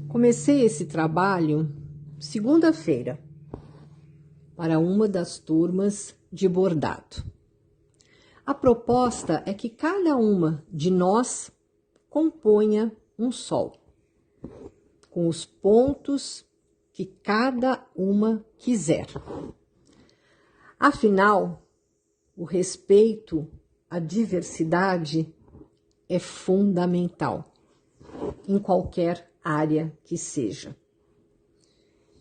Comecei esse trabalho segunda-feira para uma das turmas de bordado. A proposta é que cada uma de nós componha um sol, com os pontos que cada uma quiser. Afinal, o respeito à diversidade é fundamental em qualquer área que seja.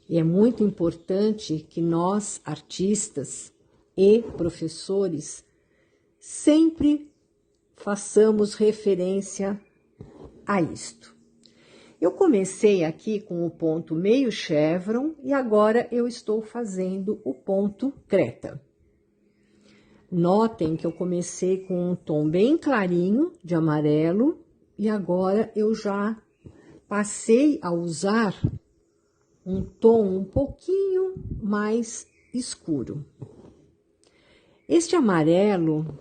E é muito importante que nós, artistas e professores, sempre façamos referência a isto. Eu comecei aqui com o ponto meio chevron e agora eu estou fazendo o ponto creta. Notem que eu comecei com um tom bem clarinho de amarelo e agora eu já passei a usar um tom um pouquinho mais escuro. Este amarelo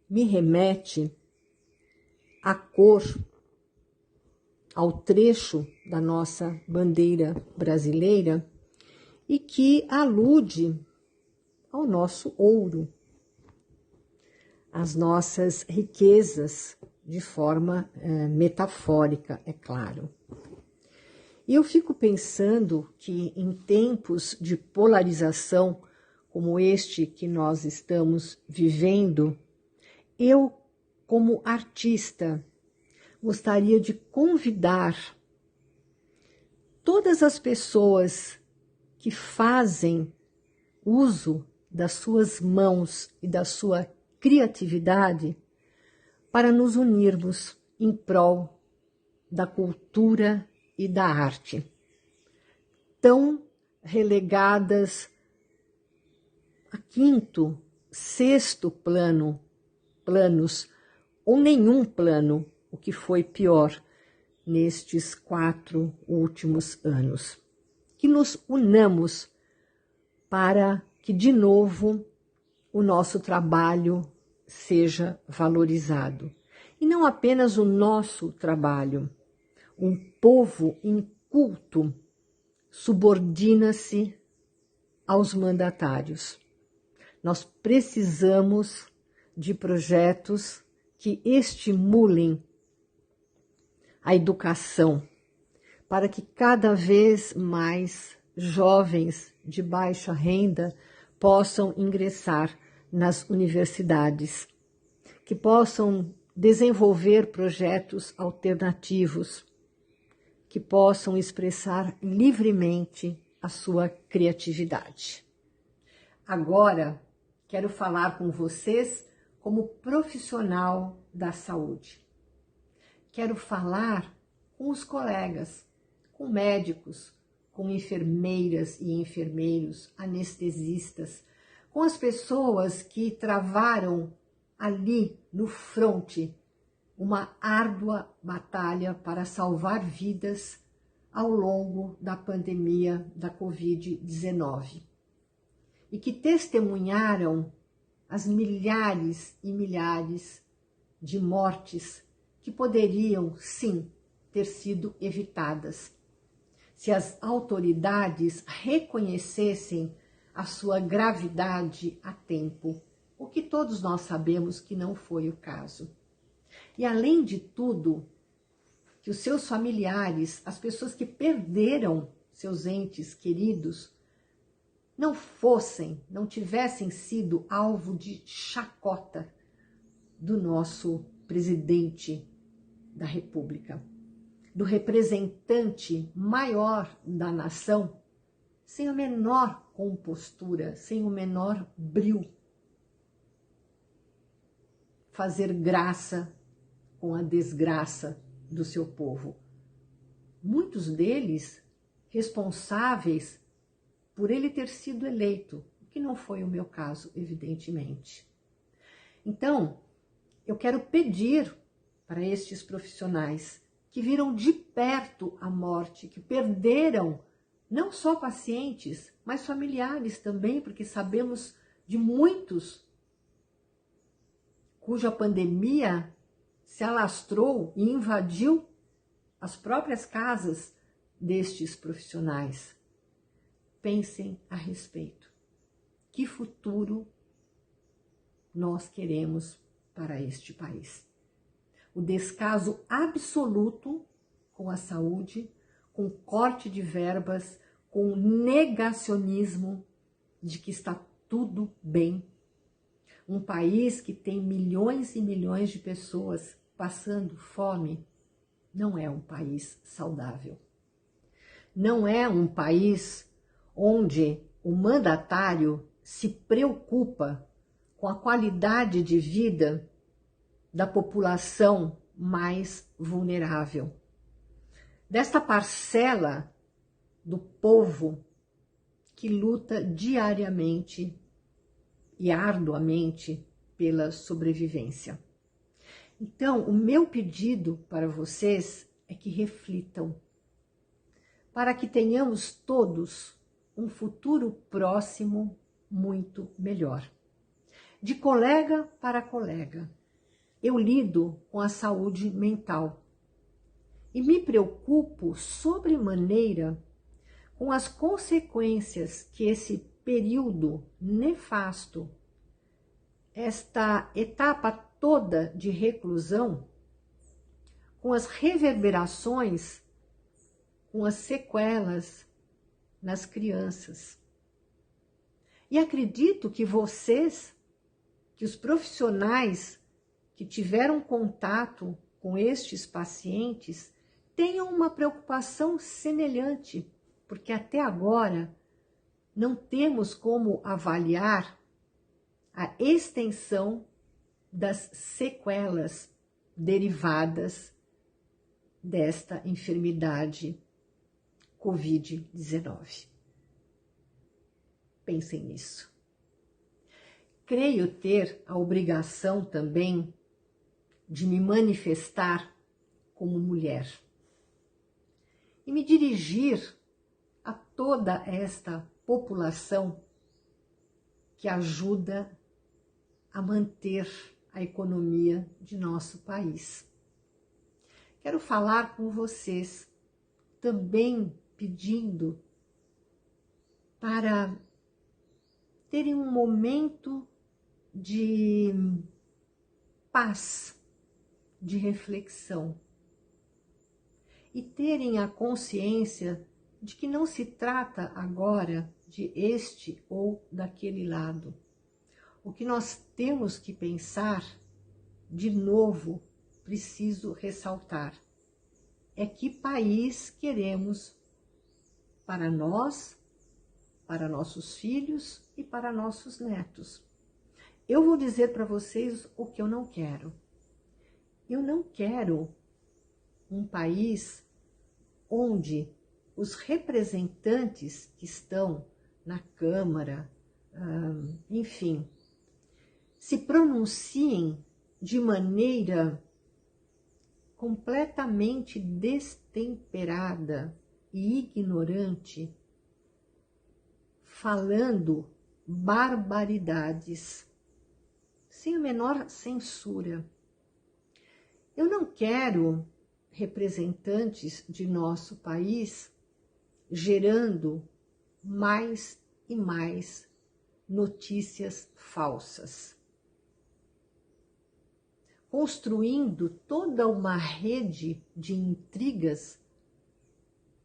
me remete à cor, ao trecho da nossa bandeira brasileira e que alude ao nosso ouro, às nossas riquezas, de forma metafórica, é claro. E eu fico pensando que em tempos de polarização como este que nós estamos vivendo, eu, como artista, gostaria de convidar todas as pessoas que fazem uso das suas mãos e da sua criatividade para nos unirmos em prol da cultura e da arte, tão relegadas a quinto, sexto planos, ou nenhum plano, o que foi pior nestes 4 últimos anos. Que nos unamos para que, de novo, o nosso trabalho seja valorizado. E não apenas o nosso trabalho. Um povo inculto subordina-se aos mandatários. Nós precisamos de projetos que estimulem a educação, para que cada vez mais jovens de baixa renda possam ingressar nas universidades, que possam desenvolver projetos alternativos, que possam expressar livremente a sua criatividade. Agora, quero falar com vocês como profissional da saúde. Quero falar com os colegas, com médicos, com enfermeiras e enfermeiros, anestesistas, com as pessoas que travaram ali no fronte uma árdua batalha para salvar vidas ao longo da pandemia da Covid-19 e que testemunharam as milhares e milhares de mortes que poderiam, sim, ter sido evitadas se as autoridades reconhecessem a sua gravidade a tempo, o que todos nós sabemos que não foi o caso. E além de tudo, que os seus familiares, as pessoas que perderam seus entes queridos, não tivessem sido alvo de chacota do nosso presidente da República, do representante maior da nação, sem a menor compostura, sem o menor brio, fazer graça com a desgraça do seu povo. Muitos deles responsáveis por ele ter sido eleito, o que não foi o meu caso, evidentemente. Então, eu quero pedir para estes profissionais que viram de perto a morte, que perderam não só pacientes, mas familiares também, porque sabemos de muitos cuja pandemia se alastrou e invadiu as próprias casas destes profissionais. Pensem a respeito. Que futuro nós queremos para este país? O descaso absoluto com a saúde, com corte de verbas, com negacionismo de que está tudo bem. Um país que tem milhões e milhões de pessoas passando fome não é um país saudável. Não é um país onde o mandatário se preocupa com a qualidade de vida da população mais vulnerável. Desta parcela do povo que luta diariamente e arduamente pela sobrevivência. Então, o meu pedido para vocês é que reflitam, para que tenhamos todos um futuro próximo muito melhor. De colega para colega, eu lido com a saúde mental e me preocupo sobremaneira com as consequências que esse período nefasto, esta etapa toda de reclusão, com as reverberações, com as sequelas nas crianças. E acredito que vocês, que os profissionais que tiveram contato com estes pacientes, tenham uma preocupação semelhante, porque até agora não temos como avaliar a extensão das sequelas derivadas desta enfermidade Covid-19. Pensem nisso. Creio ter a obrigação também de me manifestar como mulher e me dirigir a toda esta população que ajuda a manter a economia de nosso país. Quero falar com vocês também pedindo para terem um momento de paz, de reflexão e terem a consciência de que não se trata agora de este ou daquele lado. O que nós temos que pensar, de novo, preciso ressaltar, é que país queremos para nós, para nossos filhos e para nossos netos. Eu vou dizer para vocês o que eu não quero. Eu não quero um país onde os representantes que estão na Câmara, enfim, se pronunciem de maneira completamente destemperada e ignorante, falando barbaridades, sem a menor censura. Eu não quero representantes de nosso país gerando mais e mais notícias falsas, construindo toda uma rede de intrigas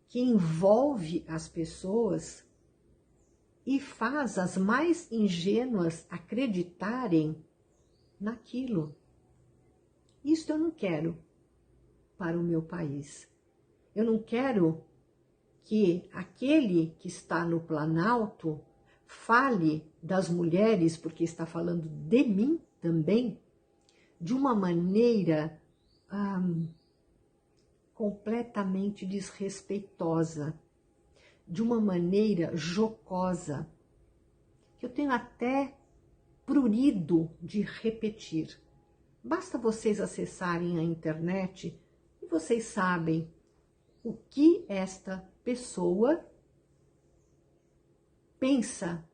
que envolve as pessoas e faz as mais ingênuas acreditarem naquilo. Isto eu não quero para o meu país. Eu não quero que aquele que está no Planalto fale das mulheres, porque está falando de mim também, de uma maneira completamente desrespeitosa, de uma maneira jocosa, que eu tenho até prurido de repetir. Basta vocês acessarem a internet e vocês sabem o que esta pessoa pensa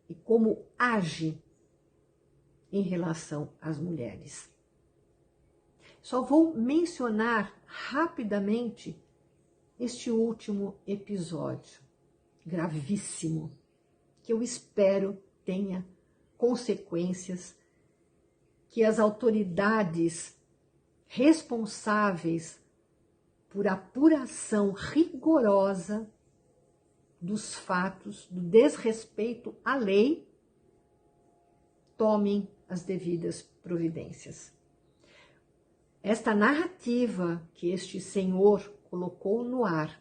e como age em relação às mulheres. Só vou mencionar rapidamente este último episódio gravíssimo, que eu espero tenha consequências, que as autoridades responsáveis por apuração rigorosa dos fatos, do desrespeito à lei, tomem as devidas providências. Esta narrativa que este senhor colocou no ar,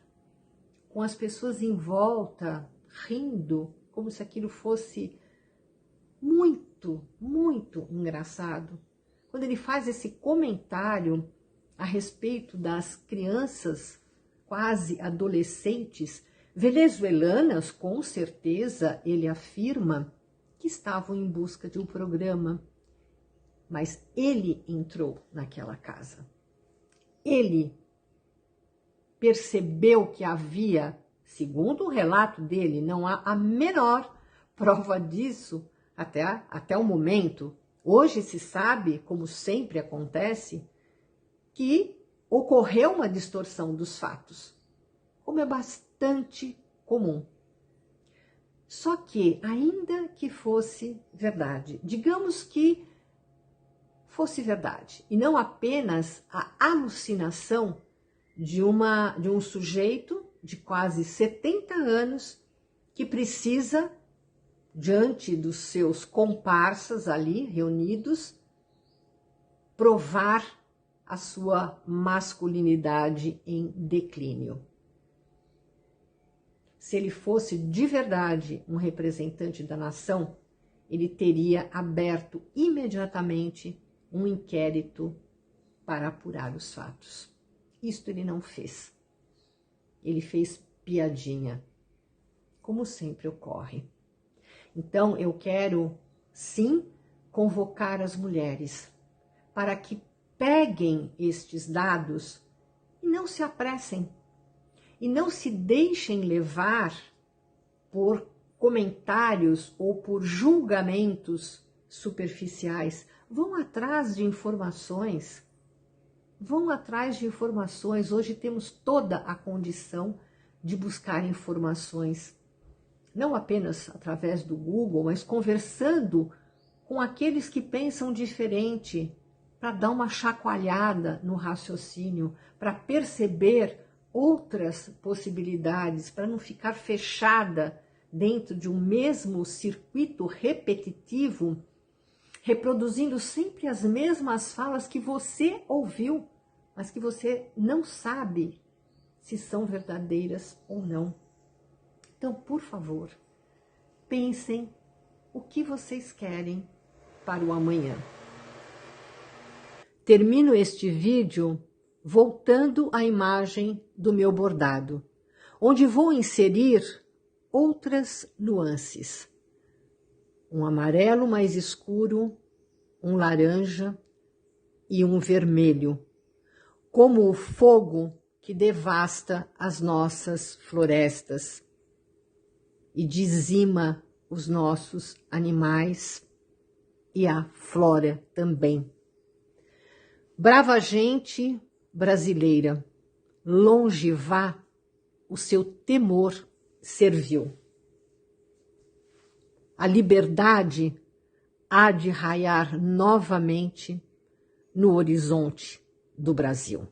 com as pessoas em volta rindo, como se aquilo fosse muito, muito engraçado. Quando ele faz esse comentário a respeito das crianças quase adolescentes venezuelanas, com certeza ele afirma que estavam em busca de um programa, mas ele entrou naquela casa. Ele percebeu que havia, segundo o relato dele, não há a menor prova disso até o momento. Hoje se sabe, como sempre acontece, que ocorreu uma distorção dos fatos, como é bastante comum. Só que, ainda que fosse verdade, digamos que fosse verdade, e não apenas a alucinação de um sujeito de quase 70 anos que precisa, diante dos seus comparsas ali reunidos, provar a sua masculinidade em declínio. Se ele fosse de verdade um representante da nação, ele teria aberto imediatamente um inquérito para apurar os fatos. Isto ele não fez. Ele fez piadinha, como sempre ocorre. Então, eu quero, sim, convocar as mulheres para que peguem estes dados e não se apressem. E não se deixem levar por comentários ou por julgamentos superficiais. Vão atrás de informações. Vão atrás de informações. Hoje temos toda a condição de buscar informações, não apenas através do Google, mas conversando com aqueles que pensam diferente, para dar uma chacoalhada no raciocínio, para perceber outras possibilidades, para não ficar fechada dentro de um mesmo circuito repetitivo, reproduzindo sempre as mesmas falas que você ouviu, mas que você não sabe se são verdadeiras ou não. Então, por favor, pensem o que vocês querem para o amanhã. Termino este vídeo voltando à imagem do meu bordado, onde vou inserir outras nuances. Um amarelo mais escuro, um laranja e um vermelho, como o fogo que devasta as nossas florestas e dizima os nossos animais e a flora também. Brava gente brasileira, longe vá o seu temor servil. A liberdade há de raiar novamente no horizonte do Brasil.